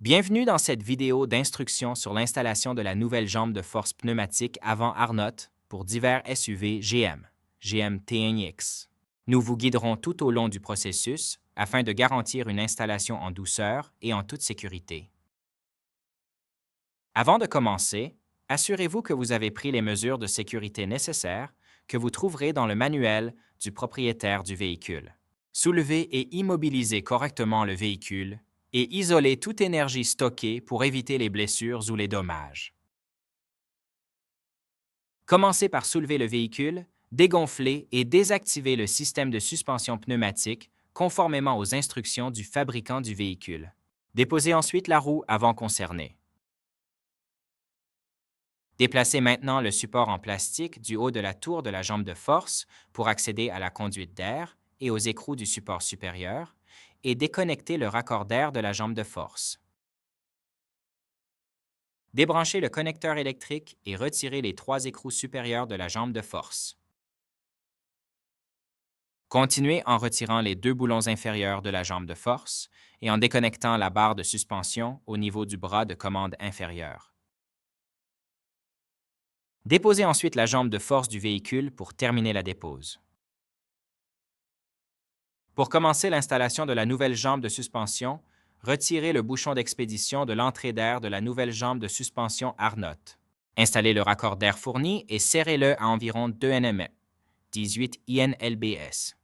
Bienvenue dans cette vidéo d'instruction sur l'installation de la nouvelle jambe de force pneumatique avant Arnott pour divers SUV GM TNX. Nous vous guiderons tout au long du processus afin de garantir une installation en douceur et en toute sécurité. Avant de commencer, assurez-vous que vous avez pris les mesures de sécurité nécessaires que vous trouverez dans le manuel du propriétaire du véhicule. Soulevez et immobilisez correctement le véhicule et isolez toute énergie stockée pour éviter les blessures ou les dommages. Commencez par soulever le véhicule, dégonfler et désactiver le système de suspension pneumatique conformément aux instructions du fabricant du véhicule. Déposez ensuite la roue avant concernée. Déplacez maintenant le support en plastique du haut de la tour de la jambe de force pour accéder à la conduite d'air et aux écrous du support supérieur et déconnectez le raccord d'air de la jambe de force. Débranchez le connecteur électrique et retirez les 3 écrous supérieurs de la jambe de force. Continuez en retirant les 2 boulons inférieurs de la jambe de force et en déconnectant la barre de suspension au niveau du bras de commande inférieur. Déposez ensuite la jambe de force du véhicule pour terminer la dépose. Pour commencer l'installation de la nouvelle jambe de suspension, retirez le bouchon d'expédition de l'entrée d'air de la nouvelle jambe de suspension Arnott. Installez le raccord d'air fourni et serrez-le à environ 2 nm, 18 INLBS.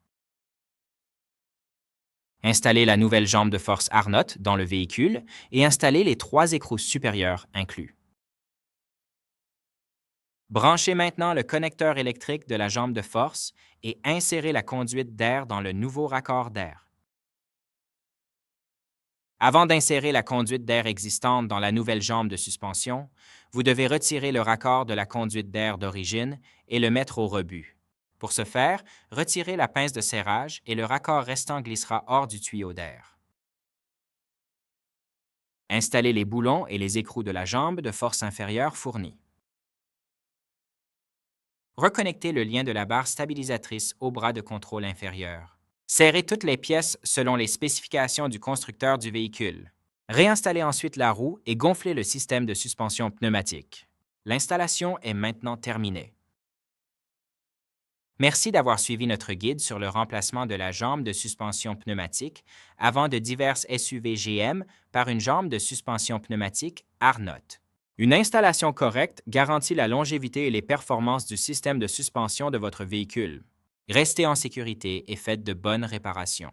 Installez la nouvelle jambe de force Arnott dans le véhicule et installez les 3 écrous supérieurs inclus. Branchez maintenant le connecteur électrique de la jambe de force et insérez la conduite d'air dans le nouveau raccord d'air. Avant d'insérer la conduite d'air existante dans la nouvelle jambe de suspension, vous devez retirer le raccord de la conduite d'air d'origine et le mettre au rebut. Pour ce faire, retirez la pince de serrage et le raccord restant glissera hors du tuyau d'air. Installez les boulons et les écrous de la jambe de force inférieure fournis. Reconnectez le lien de la barre stabilisatrice au bras de contrôle inférieur. Serrez toutes les pièces selon les spécifications du constructeur du véhicule. Réinstallez ensuite la roue et gonflez le système de suspension pneumatique. L'installation est maintenant terminée. Merci d'avoir suivi notre guide sur le remplacement de la jambe de suspension pneumatique avant de diverses SUV GM par une jambe de suspension pneumatique Arnott. Une installation correcte garantit la longévité et les performances du système de suspension de votre véhicule. Restez en sécurité et faites de bonnes réparations.